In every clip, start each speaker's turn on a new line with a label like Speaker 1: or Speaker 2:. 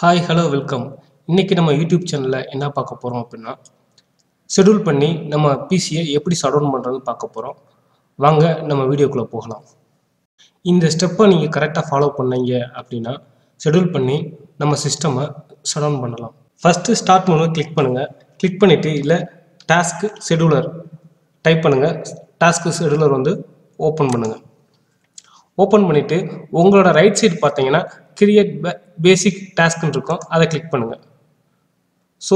Speaker 1: Hi hello welcome. இன்றைக்கி நம்ம YouTube சேனலில் என்ன பார்க்க போகிறோம் அப்படின்னா, ஷெடியூல் பண்ணி நம்ம பிசியை எப்படி ஷட்டவுன் பண்ணுறதுன்னு பார்க்க போகிறோம். வாங்க நம்ம வீடியோக்குள்ளே போகலாம். இந்த ஸ்டெப்பை நீங்கள் கரெக்டாக ஃபாலோ பண்ணீங்க அப்படின்னா ஷெடியூல் பண்ணி நம்ம சிஸ்டமை ஷட்டவுன் பண்ணலாம். ஃபஸ்ட்டு ஸ்டார்ட் மெனுவை கிளிக் பண்ணுங்கள். கிளிக் பண்ணிவிட்டு இல்லை டாஸ்க் ஷெடியூலர் டைப் பண்ணுங்கள். டாஸ்க் ஷெடியூலர் வந்து ஓப்பன் பண்ணுங்கள். ஓப்பன் பண்ணிவிட்டு உங்களோட ரைட் சைடு பார்த்தீங்கன்னா கிரியேட் பேசிக் டாஸ்க்னு இருக்கும், அதை கிளிக் பண்ணுங்கள். ஸோ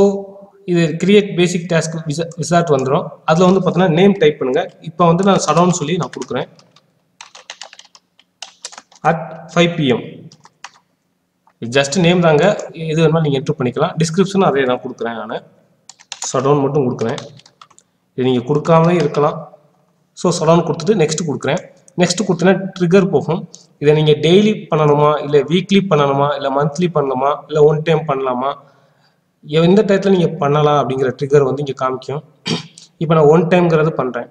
Speaker 1: இது கிரியேட் பேசிக் டாஸ்க் விசார்ட் வந்துடும். அதில் வந்து பார்த்தீங்கன்னா நேம் டைப் பண்ணுங்கள். இப்போ வந்து நான் ஷட்டவுன் சொல்லி நான் கொடுக்குறேன். at 5 PM ஜஸ்ட் நேம் தாங்க, எது வேணாலும் நீங்கள் என்ட்ரு பண்ணிக்கலாம். டிஸ்கிரிப்ஷனும் அதே நான் கொடுக்குறேன். நான் ஷட்டவுன் மட்டும் கொடுக்குறேன். இது நீங்கள் கொடுக்காமலே இருக்கலாம். ஸோ ஷட்டவுன் கொடுத்துட்டு நெக்ஸ்ட் கொடுக்குறேன். நெக்ஸ்ட் கொடுத்தீங்கன்னா ட்ரிகர் போகும். இதை நீங்கள் டெய்லி பண்ணணுமா, இல்லை வீக்லி பண்ணணுமா, இல்லை மந்த்லி பண்ணணுமா, இல்லை ஒன் டைம் பண்ணலாமா, எந்த டயத்தில் நீங்கள் பண்ணலாம் அப்படிங்கிற ட்ரிகர் வந்து இங்கே காமிக்கும். இப்போ நான் ஒன் டைம்ங்கிறது பண்ணுறேன்.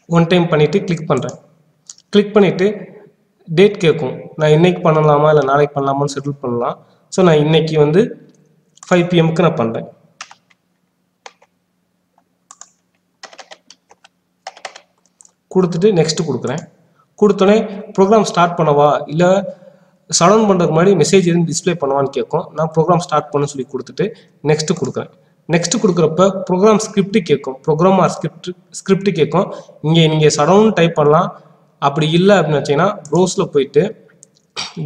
Speaker 1: ஒன் டைம் பண்ணிவிட்டு கிளிக் பண்ணுறேன். கிளிக் பண்ணிவிட்டு டேட் கேட்கும். நான் இன்னைக்கு பண்ணலாமா இல்லை நாளைக்கு பண்ணலாமான்னு ஷெட்யூல் பண்ணலாம். ஸோ நான் இன்னைக்கு வந்து 5 PM நான் பண்ணுறேன். கொடுத்துட்டு நெக்ஸ்ட் கொடுக்குறேன். கொடுத்தோடனே ப்ரோக்ராம் ஸ்டார்ட் பண்ணவா இல்லை ஷட்டவுன் பண்ணுறதுக்கு முன்னாடி மெசேஜ் எதுவும் டிஸ்பிளே பண்ணவான்னு கேட்கும். நான் ப்ரோக்ராம் ஸ்டார்ட் பண்ண சொல்லி கொடுத்துட்டு நெக்ஸ்ட்டு கொடுக்குறேன். நெக்ஸ்ட் கொடுக்குறப்ப ப்ரோக்ராம் ஸ்கிரிப்ட் கேட்கும். ப்ரோக்ராம் ஆர் ஸ்கிரிப்ட் கேட்கும். இங்கே நீங்கள் ஷட்டவுன் டைப் பண்ணலாம். அப்படி இல்லை அப்படின்னு வச்சிங்கன்னா ப்ரௌஸில் போயிட்டு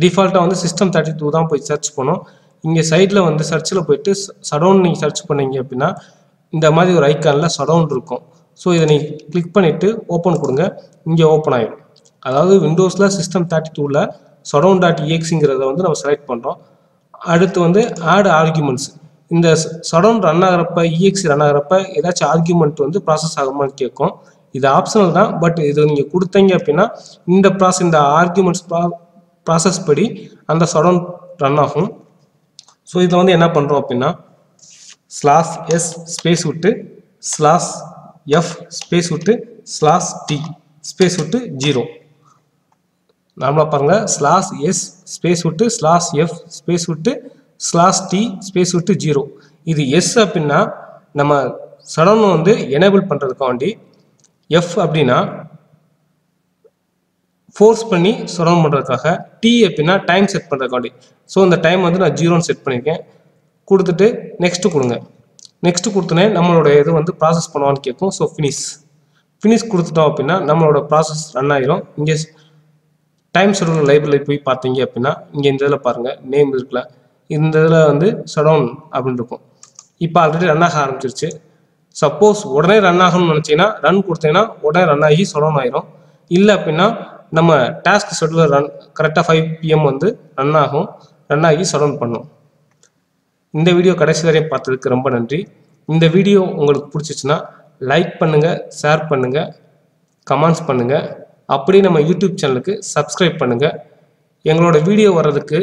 Speaker 1: டிஃபால்ட்டாக வந்து System 32 தான் போய் சர்ச் பண்ணும். இங்கே சைடில் வந்து சர்ச்சில் போயிட்டு ஷட்டவுன் நீங்கள் சர்ச் பண்ணீங்க அப்படின்னா இந்த மாதிரி ஒரு ஐக்கானில் ஷட்டவுன் இருக்கும். ஸோ இதை நீங்கள் கிளிக் பண்ணிவிட்டு ஓப்பன் கொடுங்க. இங்கே ஓப்பன் ஆகிடும். அதாவது விண்டோஸில் System 32ல் shutdown.exங்கிறத வந்து நம்ம செலக்ட் பண்ணுறோம். அடுத்து வந்து ஆட் ஆர்குமெண்ட்ஸ். இந்த ஷட்டவுன் ரன் ஆகிறப்ப EXE ரன் ஆகிறப்ப ஏதாச்சும் ஆர்குமெண்ட் வந்து ப்ராசஸ் ஆகுமான்னு கேட்கும். இது ஆப்ஷனல் தான், பட் இது நீங்கள் கொடுத்தீங்க அப்படின்னா இந்த ஆர்குமெண்ட்ஸ் ப்ராசஸ் படி அந்த ஷட்டவுன் ரன் ஆகும். ஸோ இதில் வந்து என்ன பண்ணுறோம் அப்படின்னா /s ஸ்பேஸ் விட்டு /f ஸ்பேஸ் விட்டு /t ஸ்பேஸ் விட்டு 0. நார்மலாக பாருங்கள், /s ஸ்பேஸ் விட்டு /f ஸ்பேஸ் விட்டு /t ஸ்பேஸ் விட்டு 0. இது எஸ் அப்படின்னா நம்ம ஷட்டவுன் வந்து எனேபிள் பண்ணுறதுக்காண்டி, எஃப் அப்படின்னா ஃபோர்ஸ் பண்ணி ஷட்டவுன் பண்ணுறதுக்காக, டி அப்படின்னா டைம் செட் பண்ணுறதுக்காண்டி. ஸோ இந்த டைம் வந்து நான் 0ன்னு செட் பண்ணியிருக்கேன். கொடுத்துட்டு நெக்ஸ்ட்டு கொடுங்க. நெக்ஸ்ட்டு கொடுத்தோன்னே நம்மளோட இது வந்து ப்ராசஸ் பண்ணுவான்னு கேட்கும். ஸோ ஃபினிஷ் கொடுத்துட்டோம் அப்படின்னா நம்மளோட ப்ராசஸ் ரன் ஆகிரும். இங்கே டைம் ஷெட்யூல் லைப்ரரியில் போய் பார்த்தீங்க அப்படின்னா இங்கே இந்த இதில் பாருங்கள், நேம் இருக்குல்ல, இந்த இதில் வந்து ஷட்டவுன் அப்படின்னு இருக்கும். இப்போ ஆல்ரெடி ரன் ஆக ஆரம்பிச்சிருச்சு. சப்போஸ் உடனே ரன் ஆகணும்னு நினச்சிங்கன்னா ரன் கொடுத்தீங்கன்னா உடனே ரன் ஆகி ஷட்டவுன் ஆகிரும். இல்லை அப்படின்னா நம்ம டாஸ்க் ஷெட்யூலர் கரெக்டாக 5 PM வந்து ரன் ஆகி ஷட்டவுன் பண்ணும். இந்த வீடியோ கடைசி வரையும் பார்த்ததுக்கு ரொம்ப நன்றி. இந்த வீடியோ உங்களுக்கு பிடிச்சிச்சுன்னா லைக் பண்ணுங்கள், ஷேர் பண்ணுங்கள், கமெண்ட்ஸ் பண்ணுங்கள். அப்படியே நம்ம யூடியூப் சேனலுக்கு சப்ஸ்கிரைப் பண்ணுங்கள். எங்களோட வீடியோ வர்றதுக்கு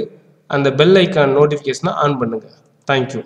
Speaker 1: அந்த பெல் ஐக்கான் நோட்டிஃபிகேஷனை ஆன் பண்ணுங்கள். தேங்க்யூ.